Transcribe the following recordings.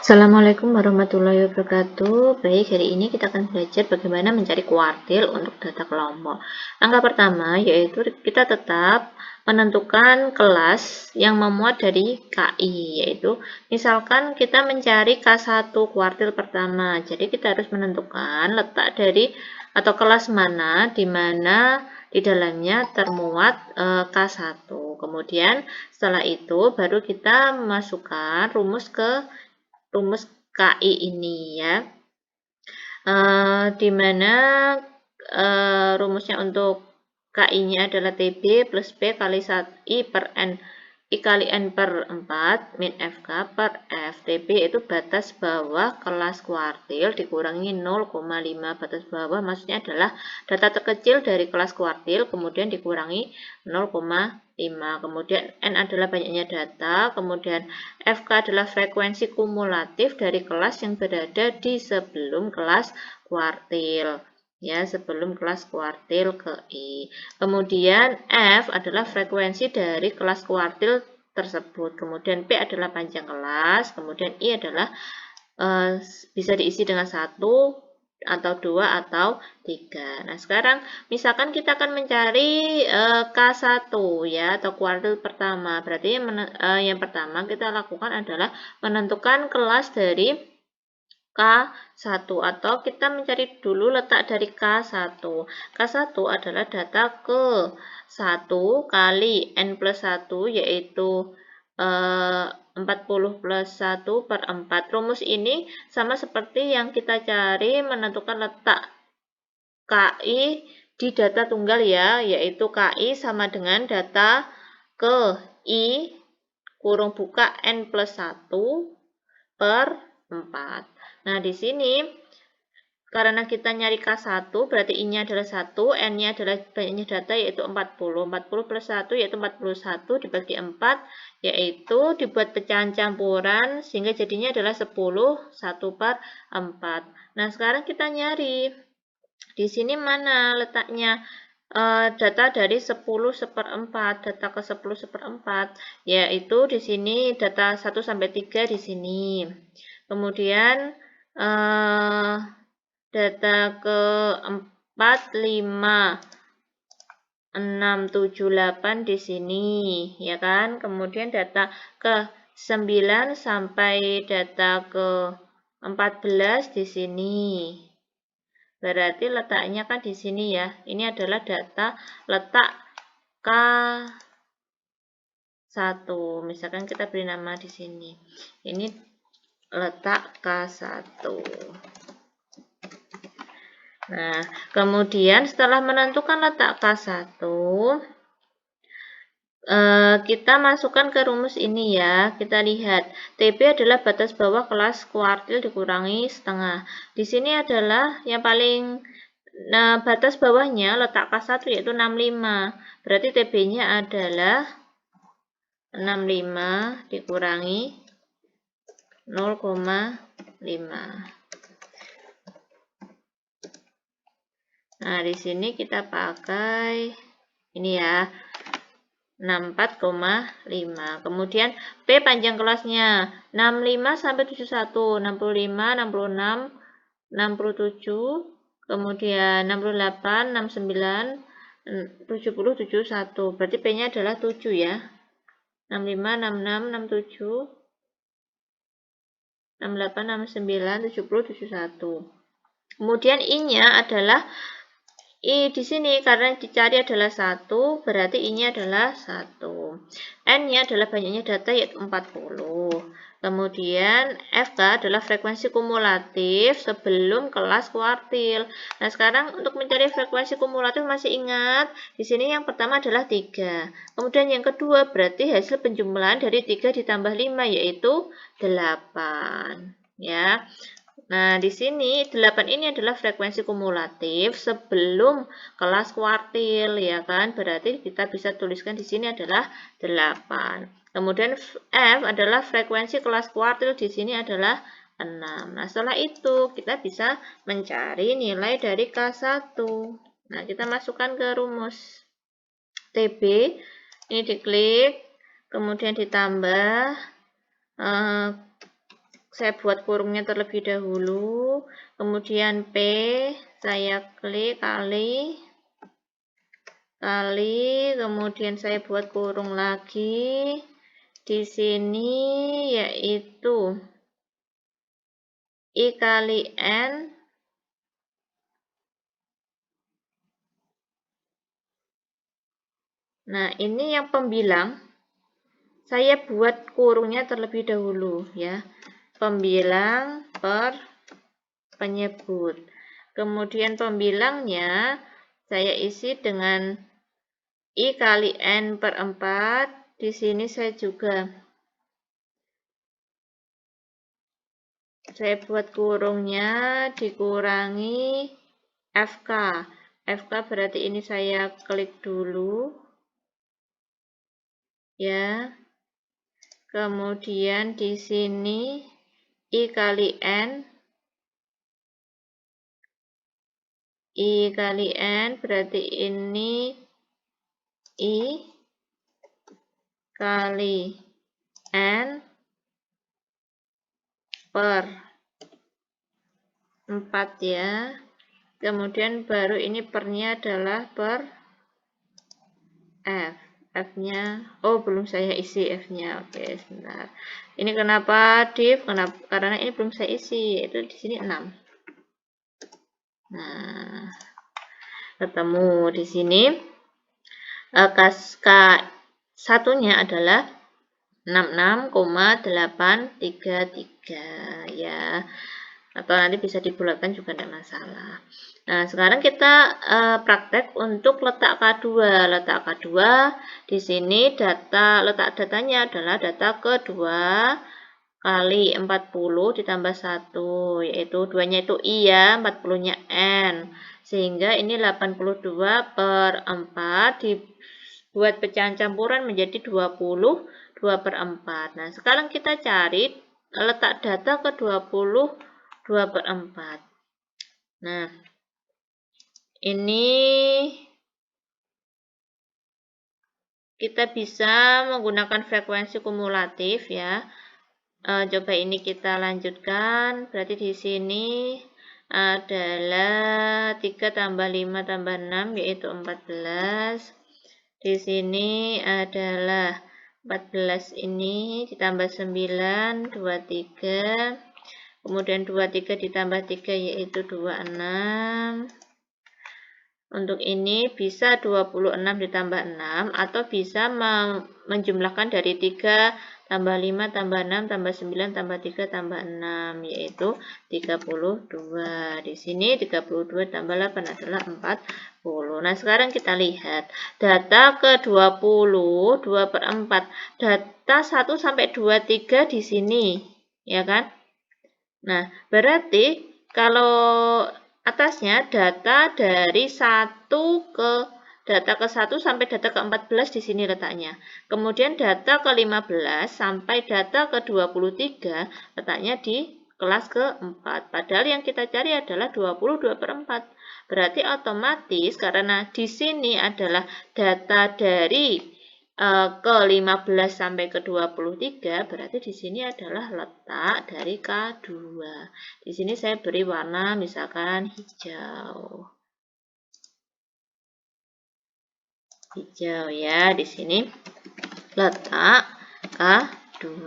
Assalamualaikum warahmatullahi wabarakatuh. Baik, hari ini kita akan belajar bagaimana mencari kuartil untuk data kelompok. Langkah pertama yaitu kita tetap menentukan kelas yang memuat dari KI, yaitu misalkan kita mencari K1 kuartil pertama. Jadi kita harus menentukan letak dari atau kelas mana di mana di dalamnya termuat K1. Kemudian setelah itu baru kita masukkan rumus KI ini ya, di mana rumusnya untuk KI-nya adalah TB plus B kali 1I per N I kali N per 4 min FK per F. TB itu batas bawah kelas kuartil dikurangi 0,5. Batas bawah maksudnya adalah data terkecil dari kelas kuartil kemudian dikurangi 0,5. Kemudian N adalah banyaknya data, kemudian FK adalah frekuensi kumulatif dari kelas yang berada di sebelum kelas kuartil. Ya, sebelum kelas kuartil ke I. Kemudian F adalah frekuensi dari kelas kuartil tersebut. Kemudian P adalah panjang kelas. Kemudian I adalah bisa diisi dengan 1 atau 2 atau 3. Nah, sekarang misalkan kita akan mencari K1 ya atau kuartil pertama. Berarti yang pertama kita lakukan adalah menentukan kelas dari K1 atau kita mencari dulu letak dari K1. K1 adalah data ke 1 kali N plus 1 yaitu 40 plus 1 per 4. Rumus ini sama seperti yang kita cari menentukan letak KI di data tunggal ya, yaitu KI sama dengan data ke I kurung buka N plus 1 per 4. Nah, di sini karena kita nyari K1 berarti I-nya adalah 1, N-nya adalah banyaknya data yaitu 40. 40 plus 1 yaitu 41 dibagi 4 yaitu dibuat pecahan campuran sehingga jadinya adalah 10, 1 per 4. Nah, sekarang kita nyari di sini mana letaknya data dari 10 seperempat, data ke 10 seperempat, yaitu di sini data 1 sampai 3 di sini. Kemudian data ke 4, 5, 6, 7, 8 di sini, ya kan? Kemudian data ke 9 sampai data ke 14 di sini. Berarti letaknya kan di sini ya. Ini adalah data letak K1. Misalkan kita beri nama di sini. Ini letak K1. Nah, kemudian setelah menentukan letak K1, kita masukkan ke rumus ini ya. Kita lihat, TB adalah batas bawah kelas kuartil dikurangi setengah. Di sini adalah yang paling, batas bawahnya letak K1 yaitu 65. Berarti TB-nya adalah 65 dikurangi 0,5. Nah, di sini kita pakai ini ya, 64,5. Kemudian P panjang kelasnya 65 sampai 71, 65, 66, 67, kemudian 68, 69, 70, 71. Berarti P-nya adalah 7 ya. 65, 66, 67, 68, 69, 70, 71. Kemudian I-nya adalah I di sini karena yang dicari adalah 1, berarti I-nya adalah 1. N-nya adalah banyaknya data yaitu 40. Kemudian FK adalah frekuensi kumulatif sebelum kelas kuartil. Nah, sekarang untuk mencari frekuensi kumulatif masih ingat, di sini yang pertama adalah 3. Kemudian yang kedua berarti hasil penjumlahan dari 3 ditambah 5 yaitu 8. Ya. Nah, di sini 8 ini adalah frekuensi kumulatif sebelum kelas kuartil, ya kan? Berarti kita bisa tuliskan di sini adalah 8. Kemudian F adalah frekuensi kelas kuartil, di sini adalah 6. Nah, setelah itu kita bisa mencari nilai dari K1. Nah, kita masukkan ke rumus TB. Ini diklik, kemudian ditambah saya buat kurungnya terlebih dahulu, kemudian P saya klik kali, kemudian saya buat kurung lagi di sini, yaitu I kali N Nah, ini yang pembilang, saya buat kurungnya terlebih dahulu ya. Pembilang per penyebut. Kemudian pembilangnya saya isi dengan I kali N per 4. Di sini saya buat kurungnya dikurangi FK. FK berarti ini saya klik dulu. Ya. Kemudian di sini I kali N berarti ini I kali N per 4 ya. Kemudian baru ini pernya adalah per F. F-nya, belum saya isi F-nya. Oke, sebentar. Ini kenapa div? Karena ini belum saya isi, yaitu di sini 6. Nah, ketemu di sini. K1-nya adalah 66,833 ya. Atau nanti bisa dibulatkan juga tidak masalah. Nah, sekarang kita praktek untuk letak K2. Letak K2 di sini letak datanya adalah data kedua kali 40 ditambah 1, yaitu 2-nya itu I ya, 40-nya N. Sehingga ini 82 per 4 dibuat pecahan campuran menjadi 22 per 4. Nah, sekarang kita cari letak data ke 22 per 4. Nah, ini kita bisa menggunakan frekuensi kumulatif ya. Coba ini kita lanjutkan. Berarti di sini adalah 3 tambah 5 tambah 6 yaitu 14. Di sini adalah 14 ini ditambah 9, 23. Kemudian 23 ditambah 3 yaitu 26. Untuk ini bisa 26 ditambah 6 atau bisa menjumlahkan dari 3 tambah 5 tambah 6 tambah 9 tambah 3 tambah 6 yaitu 32. Di sini 32 tambah 8 adalah 40. Nah, sekarang kita lihat data ke 20 2 per 4. Data 1 sampai 23 di sini, ya kan? Nah, berarti kalau atasnya data dari 1 sampai data ke 14 di sini letaknya. Kemudian data ke 15 sampai data ke 23 letaknya di kelas ke-4. Padahal yang kita cari adalah 22 per 4. Berarti otomatis karena di sini adalah data dari ke 15 sampai ke 23, berarti di sini adalah letak dari K2. Di sini saya beri warna misalkan hijau. Hijau ya, di sini letak K2.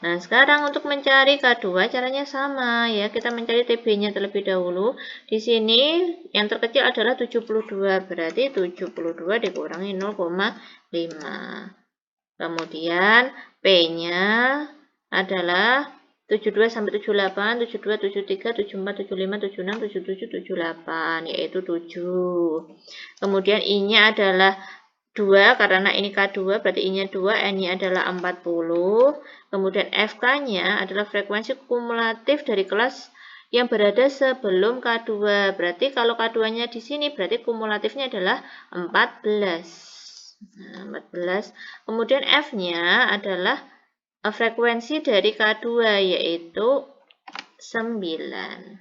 Nah, sekarang untuk mencari K2 caranya sama ya. Kita mencari TB-nya terlebih dahulu. Di sini yang terkecil adalah 72, berarti 72 dikurangi 0,5. Kemudian P-nya adalah 72 sampai 78, 72, 73, 74, 75, 76, 77, 78, yaitu 7. Kemudian I-nya adalah 2, karena ini K2, berarti I-nya 2, N-nya adalah 40. Kemudian FK-nya adalah frekuensi kumulatif dari kelas yang berada sebelum K2. Berarti kalau K2-nya di sini, berarti kumulatifnya adalah 14. Nah, 14. Kemudian F-nya adalah frekuensi dari K2, yaitu 9.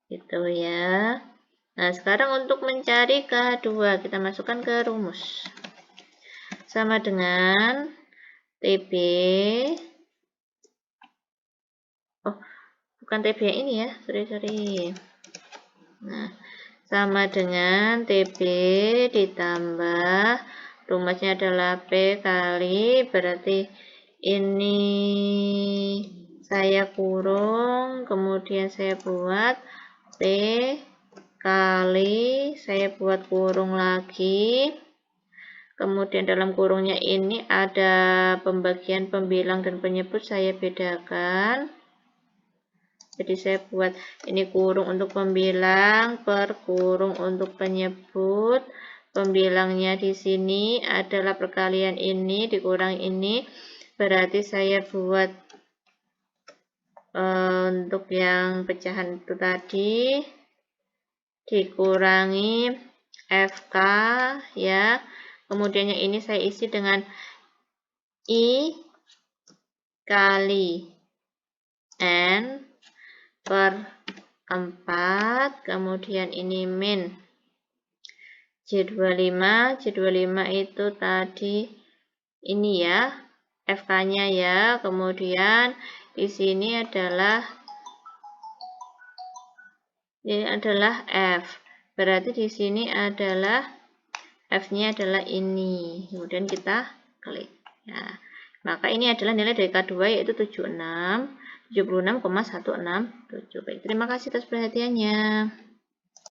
Gitu ya. Nah, sekarang untuk mencari K2, kita masukkan ke rumus. sama dengan TB, oh bukan TB yang ini ya, sorry. Nah, sama dengan TB ditambah rumusnya adalah P kali, berarti ini saya kurung, kemudian saya buat P kali, saya buat kurung lagi. Kemudian dalam kurungnya ini ada pembagian pembilang dan penyebut, saya bedakan. Jadi saya buat ini kurung untuk pembilang per kurung untuk penyebut. Pembilangnya di sini adalah perkalian ini dikurang ini. Berarti saya buat untuk yang pecahan itu tadi dikurangi FK ya. Kemudian yang ini saya isi dengan I kali N per 4, kemudian ini min J25 itu tadi ini ya, FK-nya ya, kemudian di sini adalah F, berarti di sini adalah F-nya adalah ini, kemudian kita klik ya. Maka ini adalah nilai dari K2 yaitu 76,167. Baik, terima kasih atas perhatiannya.